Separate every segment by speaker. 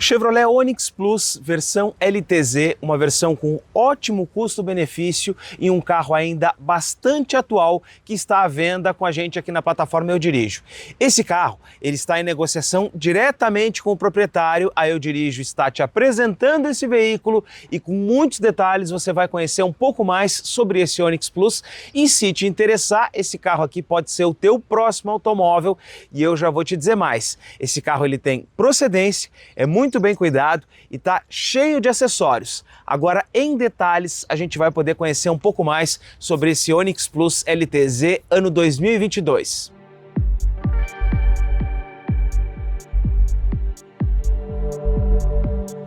Speaker 1: Chevrolet Onix Plus versão LTZ, uma versão com ótimo custo-benefício e um carro ainda bastante atual que está à venda com a gente aqui na plataforma Eu Dirijo. Esse carro, ele está em negociação diretamente com o proprietário. A Eu Dirijo está te apresentando esse veículo e com muitos detalhes você vai conhecer um pouco mais sobre esse Onix Plus e se te interessar, esse carro aqui pode ser o teu próximo automóvel e eu já vou te dizer mais. Esse carro ele tem procedência, é muito bem cuidado e está cheio de acessórios. Agora, em detalhes, a gente vai poder conhecer um pouco mais sobre esse Onix Plus LTZ ano 2022.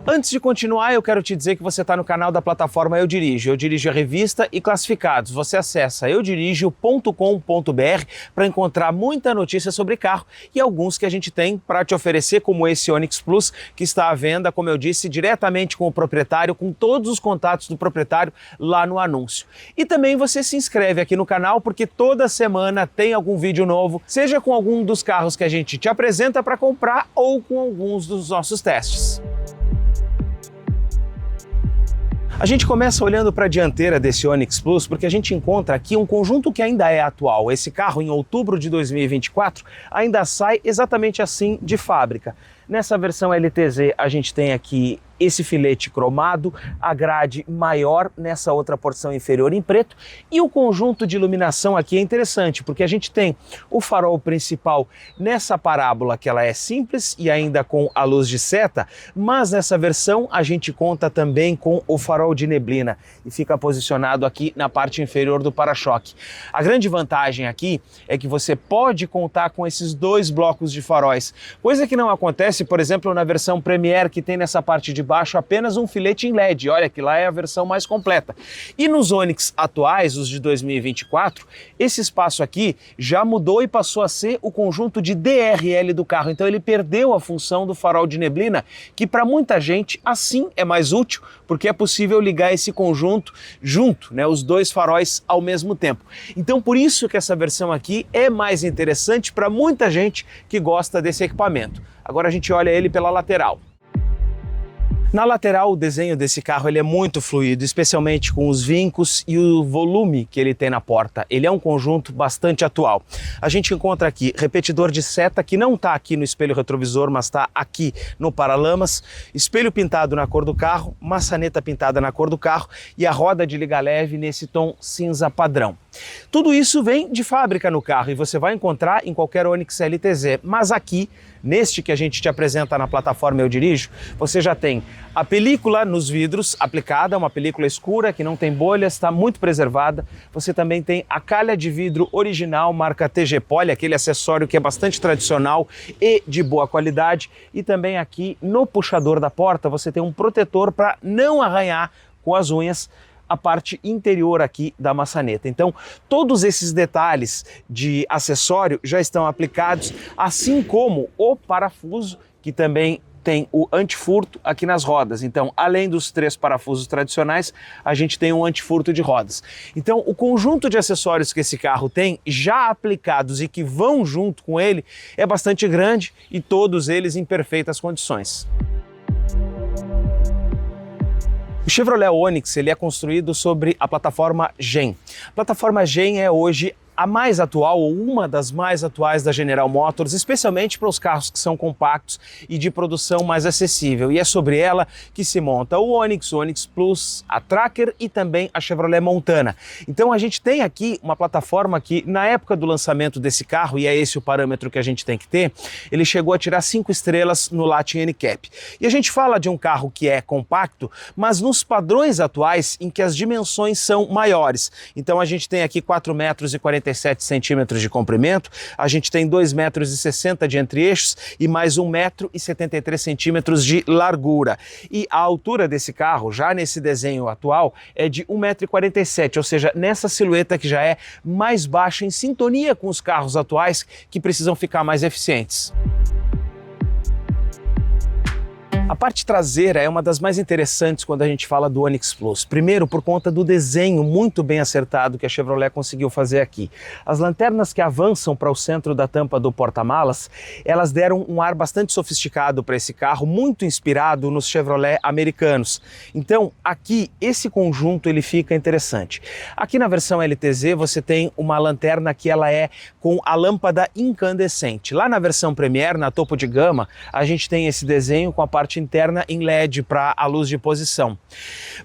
Speaker 1: Antes de continuar, eu quero te dizer que você está no canal da plataforma Eu Dirijo. Eu Dirijo a revista e classificados. Você acessa eudirijo.com.br para encontrar muita notícia sobre carro e alguns que a gente tem para te oferecer, como esse Onix Plus, que está à venda, como eu disse, diretamente com o proprietário, com todos os contatos do proprietário lá no anúncio. E também você se inscreve aqui no canal, porque toda semana tem algum vídeo novo, seja com algum dos carros que a gente te apresenta para comprar ou com alguns dos nossos testes. A gente começa olhando para a dianteira desse Onix Plus porque a gente encontra aqui um conjunto que ainda é atual. Esse carro, em outubro de 2024, ainda sai exatamente assim de fábrica. Nessa versão LTZ, a gente tem aqui esse filete cromado, a grade maior nessa outra porção inferior em preto e o conjunto de iluminação aqui é interessante porque a gente tem o farol principal nessa parábola que ela é simples e ainda com a luz de seta, mas nessa versão a gente conta também com o farol de neblina e fica posicionado aqui na parte inferior do para-choque. A grande vantagem aqui é que você pode contar com esses dois blocos de faróis, coisa que não acontece, por exemplo, na versão Premier, que tem nessa parte de baixo apenas um filete em LED. Olha que lá é a versão mais completa. E nos Onix atuais, os de 2024, esse espaço aqui já mudou e passou a ser o conjunto de DRL do carro. Então ele perdeu a função do farol de neblina, que para muita gente assim é mais útil, porque é possível ligar esse conjunto junto, né, os dois faróis ao mesmo tempo. Então por isso que essa versão aqui é mais interessante para muita gente que gosta desse equipamento. Agora a gente olha ele pela lateral. Na lateral, o desenho desse carro ele é muito fluido, especialmente com os vincos e o volume que ele tem na porta. Ele é um conjunto bastante atual. A gente encontra aqui repetidor de seta, que não está aqui no espelho retrovisor, mas está aqui no paralamas, espelho pintado na cor do carro, maçaneta pintada na cor do carro e a roda de liga leve nesse tom cinza padrão. Tudo isso vem de fábrica no carro e você vai encontrar em qualquer Onix LTZ, mas aqui, neste que a gente te apresenta na plataforma Eu Dirijo, você já tem a película nos vidros aplicada, uma película escura que não tem bolhas, está muito preservada. Você também tem a calha de vidro original, marca TG Poly, aquele acessório que é bastante tradicional e de boa qualidade. E também aqui no puxador da porta você tem um protetor para não arranhar com as unhas a parte interior aqui da maçaneta. Então, todos esses detalhes de acessório já estão aplicados, assim como o parafuso, que também tem o antifurto aqui nas rodas. Então, além dos 3 parafusos tradicionais, a gente tem um antifurto de rodas. Então, o conjunto de acessórios que esse carro tem, já aplicados e que vão junto com ele, é bastante grande e todos eles em perfeitas condições. O Chevrolet Onix ele é construído sobre a plataforma GEM. A plataforma GEM é hoje a mais atual ou uma das mais atuais da General Motors, especialmente para os carros que são compactos e de produção mais acessível. E é sobre ela que se monta o Onix Plus, a Tracker e também a Chevrolet Montana. Então a gente tem aqui uma plataforma que na época do lançamento desse carro, e é esse o parâmetro que a gente tem que ter, ele chegou a tirar 5 estrelas no Latin NCAP. E a gente fala de um carro que é compacto, mas nos padrões atuais em que as dimensões são maiores. Então a gente tem aqui 4,47 metros de comprimento, a gente tem 2,60 metros de entre-eixos e mais 1,73 metros de largura. E a altura desse carro, já nesse desenho atual, é de 1,47 m, ou seja, nessa silhueta que já é mais baixa, em sintonia com os carros atuais que precisam ficar mais eficientes. A parte traseira é uma das mais interessantes quando a gente fala do Onix Plus. Primeiro, por conta do desenho muito bem acertado que a Chevrolet conseguiu fazer aqui. As lanternas que avançam para o centro da tampa do porta-malas, elas deram um ar bastante sofisticado para esse carro, muito inspirado nos Chevrolet americanos. Então, aqui, esse conjunto ele fica interessante. Aqui na versão LTZ, você tem uma lanterna que ela é com a lâmpada incandescente. Lá na versão Premier, na topo de gama, a gente tem esse desenho com a parte interna em LED para a luz de posição.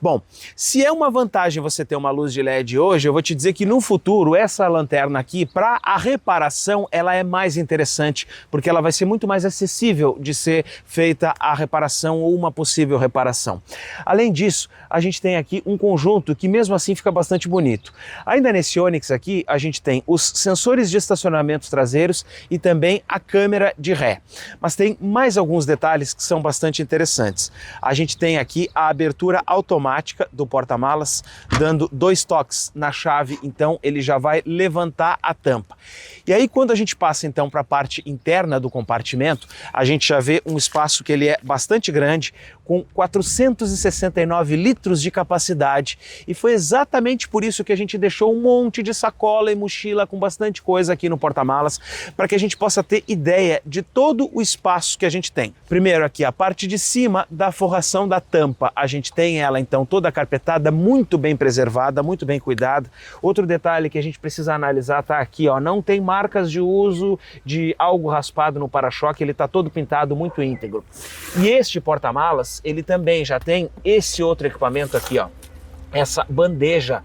Speaker 1: Bom, se é uma vantagem você ter uma luz de LED hoje, eu vou te dizer que no futuro essa lanterna aqui, para a reparação, ela é mais interessante, porque ela vai ser muito mais acessível de ser feita a reparação ou uma possível reparação. Além disso, a gente tem aqui um conjunto que mesmo assim fica bastante bonito. Ainda nesse Onix aqui, a gente tem os sensores de estacionamento traseiros e também a câmera de ré. Mas tem mais alguns detalhes que são bastante interessantes. A gente tem aqui a abertura automática do porta-malas, dando 2 toques na chave, então ele já vai levantar a tampa. E aí quando a gente passa então para a parte interna do compartimento, a gente já vê um espaço que ele é bastante grande, com 469 litros de capacidade, e foi exatamente por isso que a gente deixou um monte de sacola e mochila com bastante coisa aqui no porta-malas, para que a gente possa ter ideia de todo o espaço que a gente tem. Primeiro aqui a parte de cima da forração da tampa, a gente tem ela então toda carpetada, muito bem preservada, muito bem cuidada. Outro detalhe que a gente precisa analisar tá aqui, ó, não tem marcas de uso de algo raspado no para-choque, ele tá todo pintado muito íntegro. E este porta-malas, ele também já tem esse outro equipamento aqui, ó, essa bandeja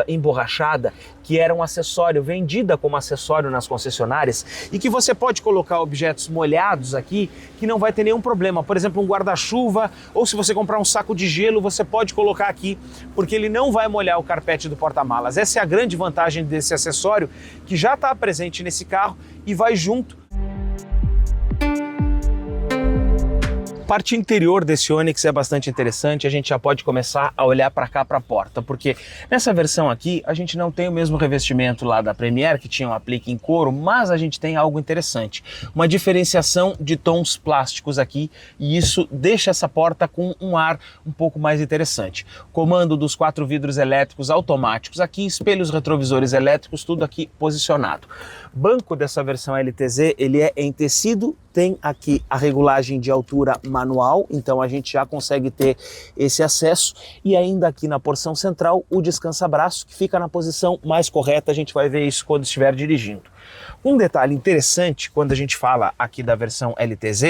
Speaker 1: emborrachada, que era um acessório, vendida como acessório nas concessionárias, e que você pode colocar objetos molhados aqui, que não vai ter nenhum problema. Por exemplo, um guarda-chuva, ou se você comprar um saco de gelo, você pode colocar aqui, porque ele não vai molhar o carpete do porta-malas. Essa é a grande vantagem desse acessório, que já está presente nesse carro e vai junto. A parte interior desse Onix é bastante interessante, a gente já pode começar a olhar para cá, para a porta, porque nessa versão aqui a gente não tem o mesmo revestimento lá da Premier, que tinha um aplique em couro, mas a gente tem algo interessante, uma diferenciação de tons plásticos aqui, e isso deixa essa porta com um ar um pouco mais interessante. Comando dos 4 vidros elétricos automáticos aqui, espelhos retrovisores elétricos, tudo aqui posicionado. Banco dessa versão LTZ, ele é em tecido, tem aqui a regulagem de altura manual, então a gente já consegue ter esse acesso, e ainda aqui na porção central o descansa-braço, que fica na posição mais correta, a gente vai ver isso quando estiver dirigindo. Um detalhe interessante quando a gente fala aqui da versão LTZ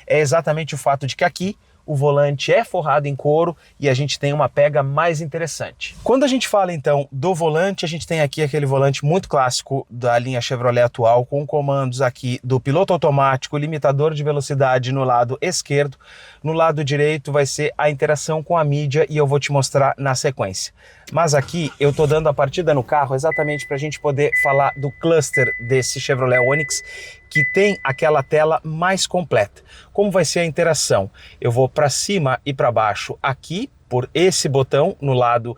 Speaker 1: é exatamente o fato de que aqui o volante é forrado em couro e a gente tem uma pega mais interessante. Quando a gente fala então do volante, a gente tem aqui aquele volante muito clássico da linha Chevrolet atual, com comandos aqui do piloto automático, limitador de velocidade no lado esquerdo. No lado direito vai ser a interação com a mídia, e eu vou te mostrar na sequência. Mas aqui eu tô dando a partida no carro exatamente para a gente poder falar do cluster desse Chevrolet Onix, que tem aquela tela mais completa. Como vai ser a interação? Eu vou para cima e para baixo aqui, por esse botão no lado,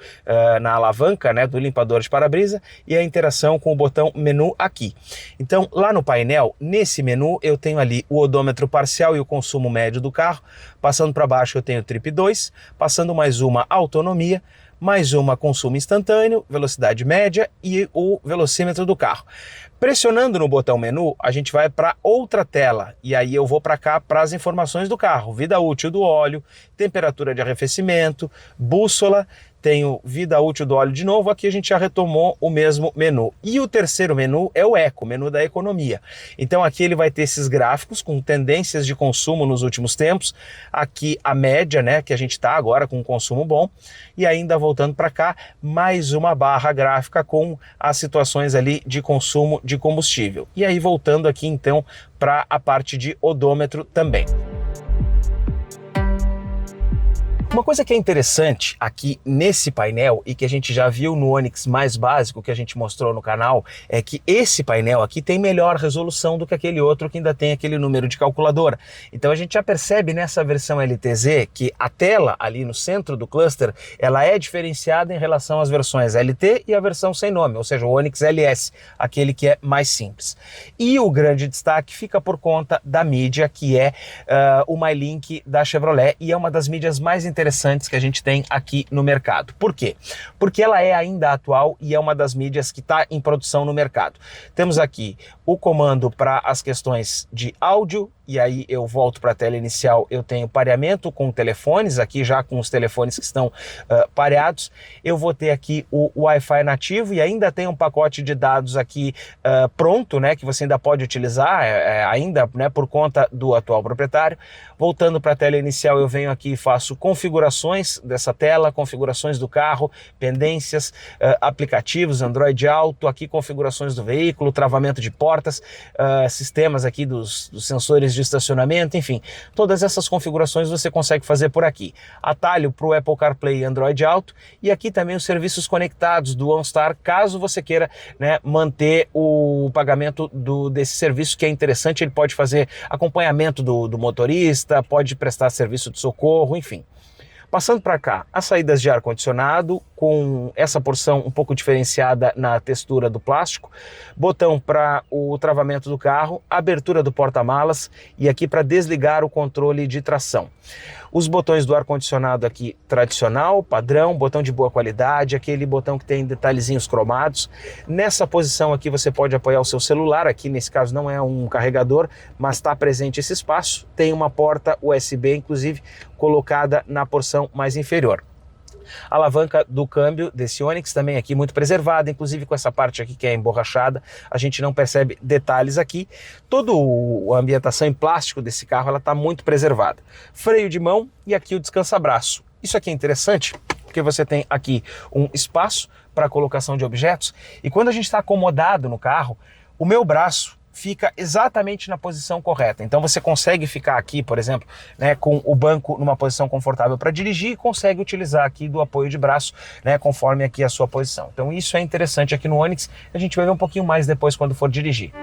Speaker 1: na alavanca, né, do limpador de para-brisa, e a interação com o botão menu aqui. Então, lá no painel, nesse menu, eu tenho ali o odômetro parcial e o consumo médio do carro. Passando para baixo eu tenho o Trip 2, passando mais uma autonomia, mais uma consumo instantâneo, velocidade média e o velocímetro do carro. Pressionando no botão menu, a gente vai para outra tela, e aí eu vou para cá para as informações do carro, vida útil do óleo, temperatura de arrefecimento, bússola, tenho vida útil do óleo de novo, aqui a gente já retomou o mesmo menu. E o terceiro menu é o Eco, menu da economia. Então aqui ele vai ter esses gráficos com tendências de consumo nos últimos tempos, aqui a média, né, que a gente está agora com um consumo bom, e ainda voltando para cá, mais uma barra gráfica com as situações ali de consumo de combustível. E aí voltando aqui então para a parte de odômetro também. Uma coisa que é interessante aqui nesse painel e que a gente já viu no Onix mais básico que a gente mostrou no canal é que esse painel aqui tem melhor resolução do que aquele outro que ainda tem aquele número de calculadora. Então a gente já percebe nessa versão LTZ que a tela ali no centro do cluster ela é diferenciada em relação às versões LT e a versão sem nome, ou seja, o Onix LS, aquele que é mais simples. E o grande destaque fica por conta da mídia que é o MyLink da Chevrolet e é uma das mídias mais interessantes que a gente tem aqui no mercado. Por quê? Porque ela é ainda atual e é uma das mídias que está em produção no mercado. Temos aqui o comando para as questões de áudio, e aí eu volto para a tela inicial, eu tenho pareamento com telefones, aqui já com os telefones que estão pareados. Eu vou ter aqui o Wi-Fi nativo e ainda tem um pacote de dados aqui pronto, né, que você ainda pode utilizar, ainda, né, por conta do atual proprietário. Voltando para a tela inicial, eu venho aqui e faço configurações dessa tela, configurações do carro, pendências, aplicativos, Android Auto, aqui configurações do veículo, travamento de portas, sistemas aqui dos sensores de estacionamento, enfim, todas essas configurações você consegue fazer por aqui. Atalho para o Apple CarPlay e Android Auto e aqui também os serviços conectados do OnStar, caso você queira, né, manter o pagamento desse serviço, que é interessante. Ele pode fazer acompanhamento do motorista, pode prestar serviço de socorro, enfim. Passando para cá, as saídas de ar-condicionado com essa porção um pouco diferenciada na textura do plástico, botão para o travamento do carro, abertura do porta-malas e aqui para desligar o controle de tração. Os botões do ar-condicionado aqui tradicional, padrão, botão de boa qualidade, aquele botão que tem detalhezinhos cromados. Nessa posição aqui você pode apoiar o seu celular, aqui nesse caso não é um carregador, mas está presente esse espaço. Tem uma porta USB, inclusive, colocada na porção mais inferior. A alavanca do câmbio desse Onix também aqui muito preservada, inclusive com essa parte aqui que é emborrachada, a gente não percebe detalhes aqui. Toda a ambientação em plástico desse carro ela está muito preservada. Freio de mão e aqui o descansa-braço. Isso aqui é interessante porque você tem aqui um espaço para colocação de objetos e quando a gente está acomodado no carro, o meu braço fica exatamente na posição correta. Então você consegue ficar aqui, por exemplo, né, com o banco numa posição confortável para dirigir e consegue utilizar aqui do apoio de braço, né, conforme aqui a sua posição. Então isso é interessante aqui no Onix, a gente vai ver um pouquinho mais depois quando for dirigir.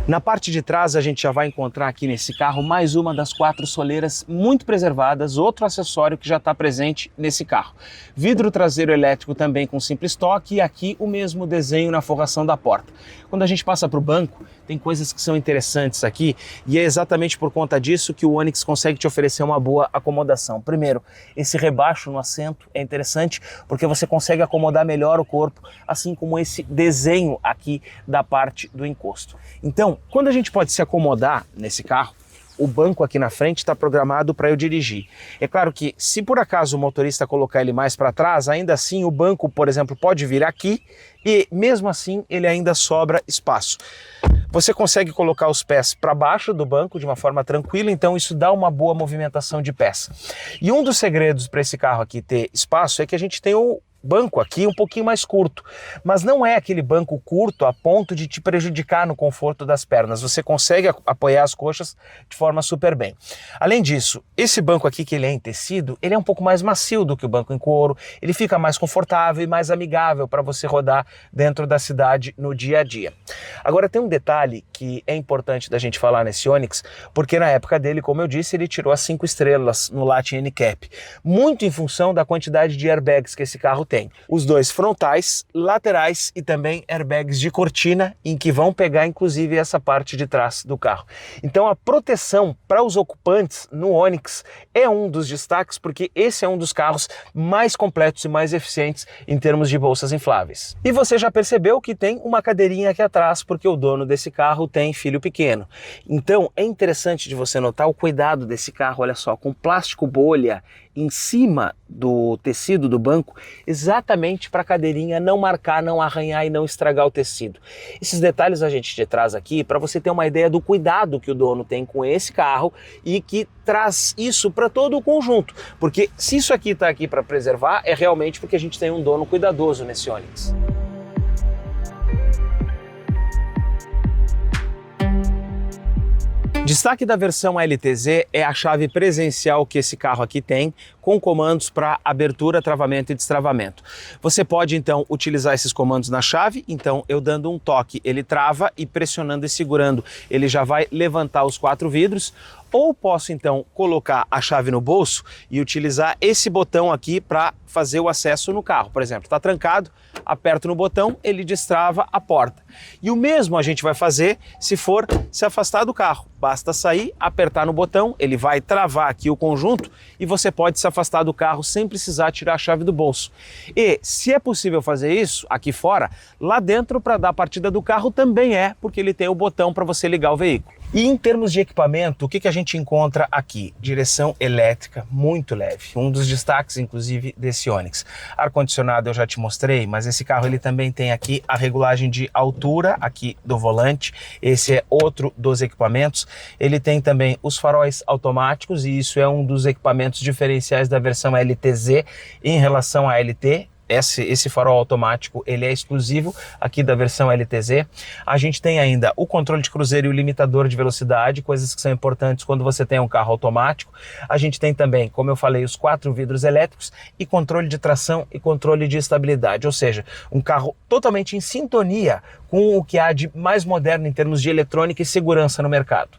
Speaker 1: Na parte de trás a gente já vai encontrar aqui nesse carro mais uma das 4 soleiras muito preservadas, outro acessório que já está presente nesse carro. Vidro traseiro elétrico também com simples toque e aqui o mesmo desenho na forração da porta. Quando a gente passa para o banco, tem coisas que são interessantes aqui e é exatamente por conta disso que o Onix consegue te oferecer uma boa acomodação. Primeiro, esse rebaixo no assento é interessante porque você consegue acomodar melhor o corpo, assim como esse desenho aqui da parte do encosto. Então, quando a gente pode se acomodar nesse carro, o banco aqui na frente está programado para eu dirigir. É claro que se por acaso o motorista colocar ele mais para trás, ainda assim o banco, por exemplo, pode vir aqui e mesmo assim ele ainda sobra espaço. Você consegue colocar os pés para baixo do banco de uma forma tranquila, então isso dá uma boa movimentação de pés. E um dos segredos para esse carro aqui ter espaço é que a gente tem o banco aqui um pouquinho mais curto, mas não é aquele banco curto a ponto de te prejudicar no conforto das pernas. Você consegue apoiar as coxas de forma super bem. Além disso, esse banco aqui que ele é em tecido, ele é um pouco mais macio do que o banco em couro, ele fica mais confortável e mais amigável para você rodar dentro da cidade no dia a dia. Agora tem um detalhe que é importante da gente falar nesse Onix, porque na época dele, como eu disse, ele tirou as 5 estrelas no Latin NCAP, muito em função da quantidade de airbags que esse carro tem. Os 2 frontais, laterais e também airbags de cortina, em que vão pegar inclusive essa parte de trás do carro. Então a proteção para os ocupantes no Onix é um dos destaques, porque esse é um dos carros mais completos e mais eficientes em termos de bolsas infláveis. E você já percebeu que tem uma cadeirinha aqui atrás, porque o dono desse carro tem filho pequeno. Então é interessante de você notar o cuidado desse carro, olha só, com plástico bolha em cima do tecido do banco, exatamente para a cadeirinha não marcar, não arranhar e não estragar o tecido. Esses detalhes a gente te traz aqui para você ter uma ideia do cuidado que o dono tem com esse carro e que traz isso para todo o conjunto, porque se isso aqui está aqui para preservar, é realmente porque a gente tem um dono cuidadoso nesse Onix. Destaque da versão LTZ é a chave presencial que esse carro aqui tem, com comandos para abertura, travamento e destravamento. Você pode então utilizar esses comandos na chave, então eu dando um toque ele trava e pressionando e segurando ele já vai levantar os 4 vidros. Ou posso então colocar a chave no bolso e utilizar esse botão aqui para fazer o acesso no carro. Por exemplo, está trancado, aperto no botão, ele destrava a porta. E o mesmo a gente vai fazer se for se afastar do carro. Basta sair, apertar no botão, ele vai travar aqui o conjunto e você pode se afastar do carro sem precisar tirar a chave do bolso. E se é possível fazer isso aqui fora, lá dentro para dar a partida do carro também é, porque ele tem o botão para você ligar o veículo. E em termos de equipamento, o que a gente encontra aqui? Direção elétrica muito leve, um dos destaques inclusive desse Onix. Ar-condicionado eu já te mostrei, mas esse carro ele também tem aqui a regulagem de altura aqui do volante, esse é outro dos equipamentos. Ele tem também os faróis automáticos e isso é um dos equipamentos diferenciais da versão LTZ em relação à LT. Esse farol automático ele é exclusivo aqui da versão LTZ. A gente tem ainda o controle de cruzeiro e o limitador de velocidade, coisas que são importantes quando você tem um carro automático. A gente tem também, como eu falei, os 4 vidros elétricos e controle de tração e controle de estabilidade, ou seja, um carro totalmente em sintonia com o que há de mais moderno em termos de eletrônica e segurança no mercado.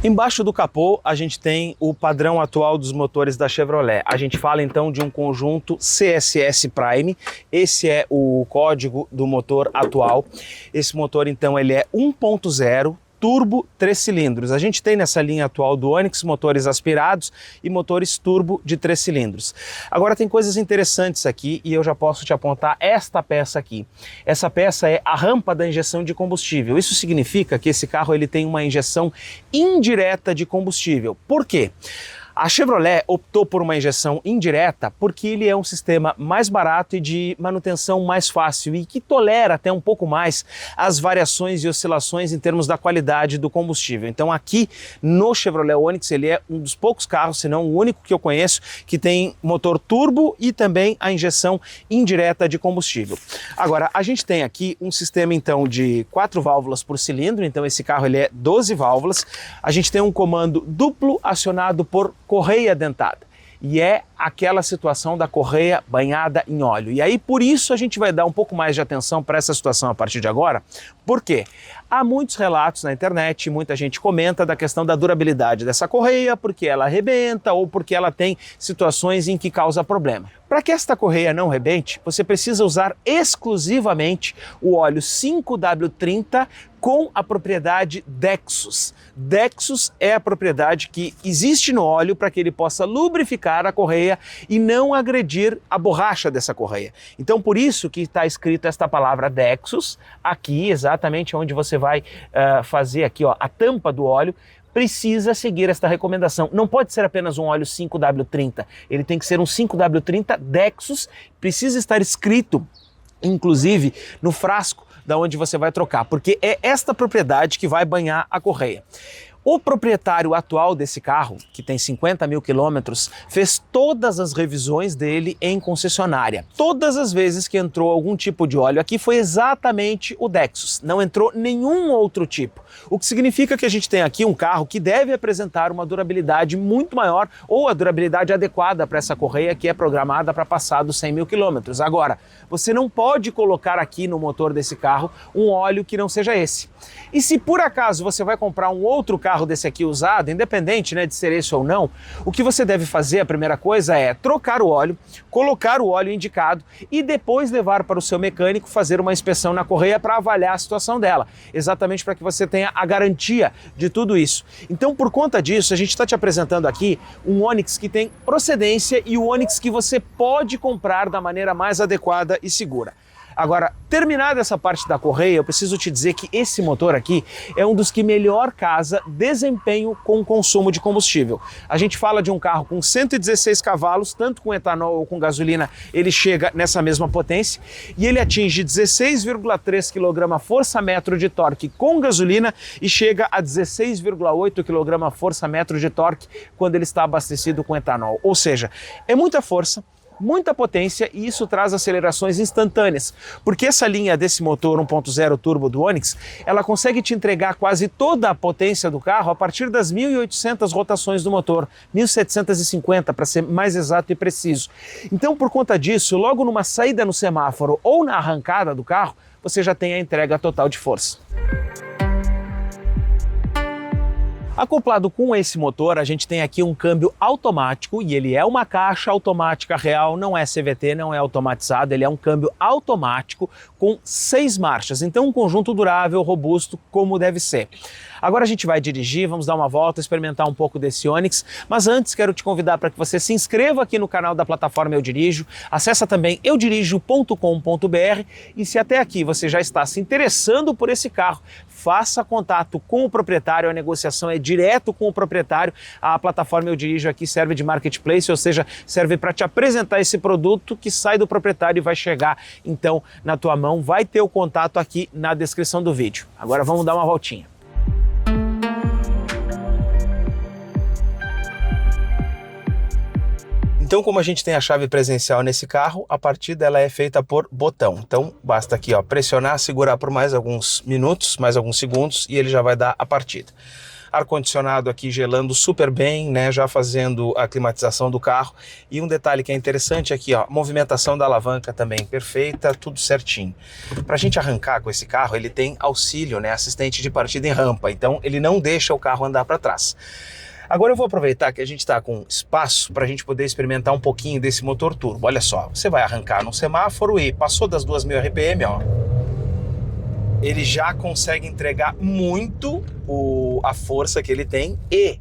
Speaker 1: Embaixo do capô a gente tem o padrão atual dos motores da Chevrolet. A gente fala então de um conjunto CSS Prime, esse é o código do motor atual. Esse motor então ele é 1.0 turbo 3 cilindros. A gente tem nessa linha atual do Onix motores aspirados e motores turbo de 3 cilindros. Agora tem coisas interessantes aqui e eu já posso te apontar esta peça aqui. Essa peça é a rampa da injeção de combustível. Isso significa que esse carro ele tem uma injeção indireta de combustível. Por quê? A Chevrolet optou por uma injeção indireta porque ele é um sistema mais barato e de manutenção mais fácil e que tolera até um pouco mais as variações e oscilações em termos da qualidade do combustível. Então aqui no Chevrolet Onix ele é um dos poucos carros, se não o único que eu conheço, que tem motor turbo e também a injeção indireta de combustível. Agora a gente tem aqui um sistema então de 4 válvulas por cilindro, então esse carro ele é 12 válvulas. A gente tem um comando duplo acionado por correia dentada. E é aquela situação da correia banhada em óleo. E aí, por isso, a gente vai dar um pouco mais de atenção para essa situação a partir de agora. Por quê? Há muitos relatos na internet, muita gente comenta da questão da durabilidade dessa correia, porque ela arrebenta ou porque ela tem situações em que causa problema. Para que esta correia não rebente, você precisa usar exclusivamente o óleo 5W30 com a propriedade Dexus. Dexus é a propriedade que existe no óleo para que ele possa lubrificar a correia e não agredir a borracha dessa correia. Então, por isso que está escrito esta palavra Dexus aqui, exatamente onde você vai fazer aqui ó, a tampa do óleo. Precisa seguir esta recomendação. Não pode ser apenas um óleo 5W30, ele tem que ser um 5W30 Dexus, precisa estar escrito, inclusive, no frasco da onde você vai trocar, porque é esta propriedade que vai banhar a correia. O proprietário atual desse carro, que tem 50 mil quilômetros, fez todas as revisões dele em concessionária. Todas as vezes que entrou algum tipo de óleo aqui foi exatamente o Dexus, não entrou nenhum outro tipo. O que significa que a gente tem aqui um carro que deve apresentar uma durabilidade muito maior ou a durabilidade adequada para essa correia que é programada para passar dos 100 mil quilômetros. Agora, você não pode colocar aqui no motor desse carro um óleo que não seja esse. E se por acaso você vai comprar um outro carro desse aqui usado, independente de ser esse ou não, o que você deve fazer, a primeira coisa é trocar o óleo, colocar o óleo indicado e depois levar para o seu mecânico fazer uma inspeção na correia para avaliar a situação dela, exatamente para que você tenha a garantia de tudo isso. Então, por conta disso, a gente está te apresentando aqui um Onix que tem procedência e o Onix que você pode comprar da maneira mais adequada e segura. Agora, terminada essa parte da correia, eu preciso te dizer que esse motor aqui é um dos que melhor casa desempenho com consumo de combustível. A gente fala de um carro com 116 cavalos, tanto com etanol ou com gasolina, ele chega nessa mesma potência e ele atinge 16,3 kgfm de torque com gasolina e chega a 16,8 kgfm de torque quando ele está abastecido com etanol. Ou seja, é muita força, muita potência e isso traz acelerações instantâneas, porque essa linha desse motor 1.0 turbo do Onix, ela consegue te entregar quase toda a potência do carro a partir das 1.800 rotações do motor, 1.750 para ser mais exato e preciso. Então, por conta disso, logo numa saída no semáforo ou na arrancada do carro, você já tem a entrega total de força. Acoplado com esse motor, a gente tem aqui um câmbio automático e ele é uma caixa automática real, não é CVT, não é automatizado, ele é um câmbio automático com 6 marchas, então um conjunto durável, robusto, como deve ser. Agora a gente vai dirigir, vamos dar uma volta, experimentar um pouco desse Onix, mas antes quero te convidar para que você se inscreva aqui no canal da plataforma Eu Dirijo, acessa também eudirijo.com.br e se até aqui você já está se interessando por esse carro, faça contato com o proprietário, a negociação é direto com o proprietário, a plataforma Eu Dirijo aqui serve de marketplace, ou seja, serve para te apresentar esse produto que sai do proprietário e vai chegar então na tua mão, vai ter o contato aqui na descrição do vídeo. Agora vamos dar uma voltinha. Então, como a gente tem a chave presencial nesse carro, a partida ela é feita por botão. Então, basta aqui, ó, pressionar, segurar por mais alguns minutos, mais alguns segundos e ele já vai dar a partida. Ar-condicionado aqui gelando super bem, né, já fazendo a climatização do carro. E um detalhe que é interessante aqui, ó, movimentação da alavanca também perfeita, tudo certinho. Para a gente arrancar com esse carro, ele tem auxílio, né, assistente de partida em rampa, então ele não deixa o carro andar para trás. Agora eu vou aproveitar que a gente está com espaço para a gente poder experimentar um pouquinho desse motor turbo. Olha só, você vai arrancar no semáforo e passou das 2.000 RPM, ó, ele já consegue entregar muito a força que ele tem e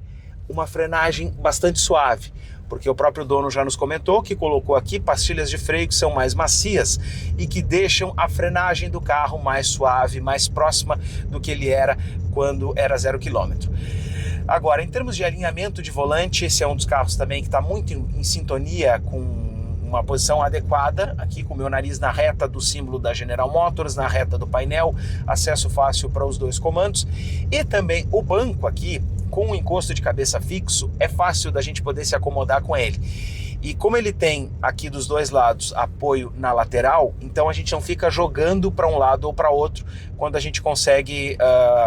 Speaker 1: uma frenagem bastante suave, porque o próprio dono já nos comentou que colocou aqui pastilhas de freio que são mais macias e que deixam a frenagem do carro mais suave, mais próxima do que ele era quando era 0 km. Agora, em termos de alinhamento de volante, esse é um dos carros também que está muito em sintonia com uma posição adequada, aqui com o meu nariz na reta do símbolo da General Motors, na reta do painel, acesso fácil para os dois comandos, e também o banco aqui, com o encosto de cabeça fixo, é fácil da gente poder se acomodar com ele. E como ele tem aqui dos dois lados apoio na lateral, então a gente não fica jogando para um lado ou para outro quando a gente consegue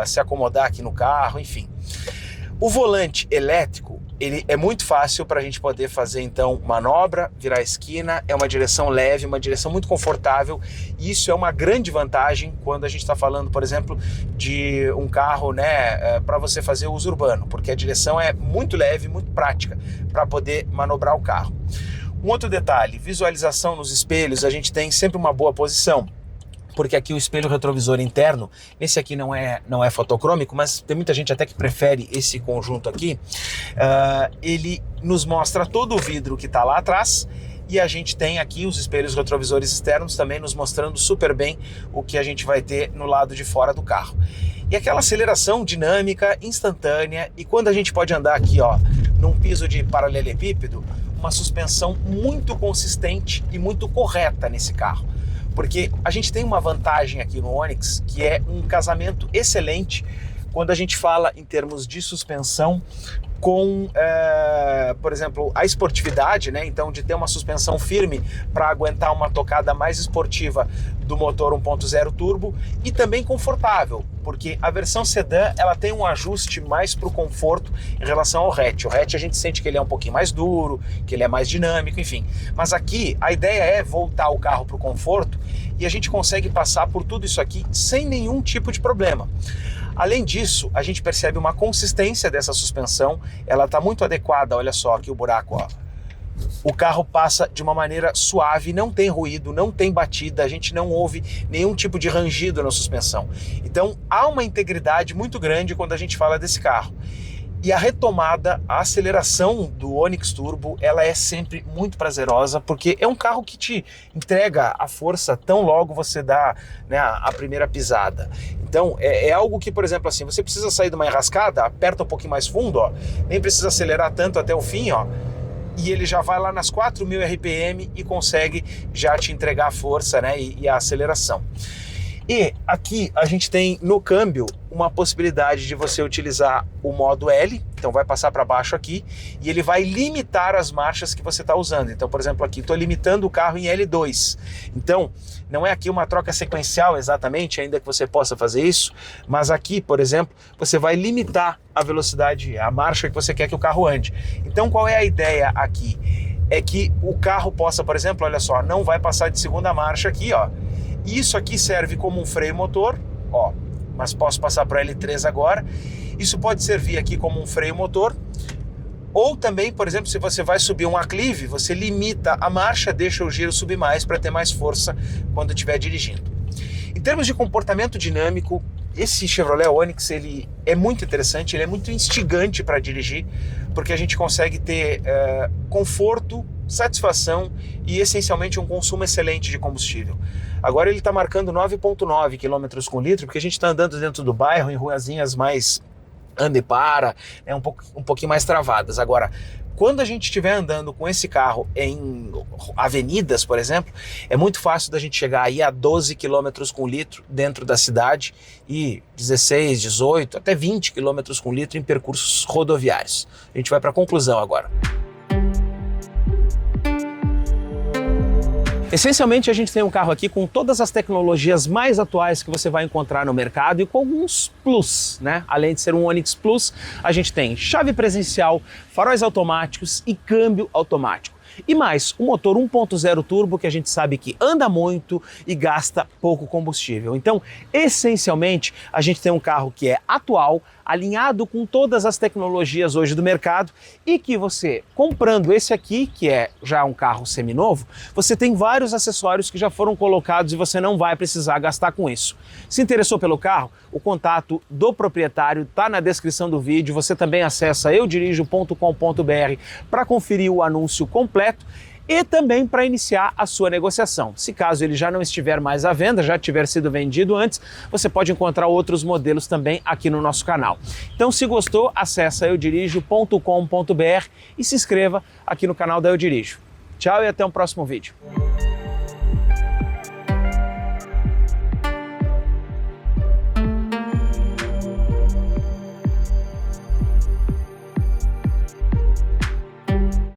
Speaker 1: se acomodar aqui no carro, enfim. O volante elétrico, ele é muito fácil para a gente poder fazer então manobra, virar esquina, é uma direção leve, uma direção muito confortável, e isso é uma grande vantagem quando a gente está falando, por exemplo, de um carro, né, para você fazer uso urbano, porque a direção é muito leve, muito prática para poder manobrar o carro. Um outro detalhe, visualização nos espelhos, a gente tem sempre uma boa posição, porque aqui o espelho retrovisor interno, esse aqui não é fotocrômico, mas tem muita gente até que prefere esse conjunto aqui, ele nos mostra todo o vidro que está lá atrás, e a gente tem aqui os espelhos retrovisores externos também nos mostrando super bem o que a gente vai ter no lado de fora do carro. E aquela aceleração dinâmica, instantânea, e quando a gente pode andar aqui, ó, num piso de paralelepípedo, uma suspensão muito consistente e muito correta nesse carro. Porque a gente tem uma vantagem aqui no Onix, que é um casamento excelente quando a gente fala em termos de suspensão com, por exemplo, a esportividade, né? Então, de ter uma suspensão firme para aguentar uma tocada mais esportiva do motor 1.0 turbo e também confortável, porque a versão sedã ela tem um ajuste mais para o conforto em relação ao hatch. O hatch a gente sente que ele é um pouquinho mais duro, que ele é mais dinâmico, enfim. Mas aqui a ideia é voltar o carro para o conforto e a gente consegue passar por tudo isso aqui sem nenhum tipo de problema. Além disso, a gente percebe uma consistência dessa suspensão, ela está muito adequada, olha só aqui o buraco, ó. O carro passa de uma maneira suave, não tem ruído, não tem batida, a gente não ouve nenhum tipo de rangido na suspensão. Então há uma integridade muito grande quando a gente fala desse carro. E a retomada, a aceleração do Onix Turbo, ela é sempre muito prazerosa, porque é um carro que te entrega a força tão logo você dá, né, a primeira pisada. Então é algo que, por exemplo, assim, você precisa sair de uma enrascada, aperta um pouquinho mais fundo, ó, nem precisa acelerar tanto até o fim, ó, e ele já vai lá nas 4.000 RPM e consegue já te entregar a força, né, e a aceleração. E aqui a gente tem no câmbio uma possibilidade de você utilizar o modo L, então vai passar para baixo aqui, e ele vai limitar as marchas que você está usando. Então, por exemplo, aqui estou limitando o carro em L2. Então, não é aqui uma troca sequencial exatamente, ainda que você possa fazer isso, mas aqui, por exemplo, você vai limitar a velocidade, a marcha que você quer que o carro ande. Então, qual é a ideia aqui? É que o carro possa, por exemplo, olha só, não vai passar de segunda marcha aqui, ó. Isso aqui serve como um freio motor, ó, mas posso passar para L3 agora. Isso pode servir aqui como um freio motor, ou também, por exemplo, se você vai subir um aclive, você limita a marcha, deixa o giro subir mais para ter mais força quando estiver dirigindo. Em termos de comportamento dinâmico, esse Chevrolet Onix ele é muito interessante, ele é muito instigante para dirigir, porque a gente consegue ter conforto, satisfação e essencialmente um consumo excelente de combustível. Agora ele está marcando 9,9 km por litro, porque a gente está andando dentro do bairro, em ruazinhas mais anda e para, né, um pouquinho mais travadas. Agora, quando a gente estiver andando com esse carro em avenidas, por exemplo, é muito fácil da gente chegar aí a 12 km por litro dentro da cidade e 16, 18, até 20 km por litro em percursos rodoviários. A gente vai para a conclusão agora. Essencialmente, a gente tem um carro aqui com todas as tecnologias mais atuais que você vai encontrar no mercado e com alguns plus, né? Além de ser um Onix Plus, a gente tem chave presencial, faróis automáticos e câmbio automático. E mais, um motor 1.0 turbo que a gente sabe que anda muito e gasta pouco combustível. Então, essencialmente, a gente tem um carro que é atual, alinhado com todas as tecnologias hoje do mercado e que você, comprando esse aqui, que é já um carro seminovo, você tem vários acessórios que já foram colocados e você não vai precisar gastar com isso. Se interessou pelo carro, o contato do proprietário está na descrição do vídeo, você também acessa eudirijo.com.br para conferir o anúncio completo e também para iniciar a sua negociação. Se caso ele já não estiver mais à venda, já tiver sido vendido antes, você pode encontrar outros modelos também aqui no nosso canal. Então, se gostou, acessa eudirijo.com.br e se inscreva aqui no canal da Eu Dirijo. Tchau e até o próximo vídeo.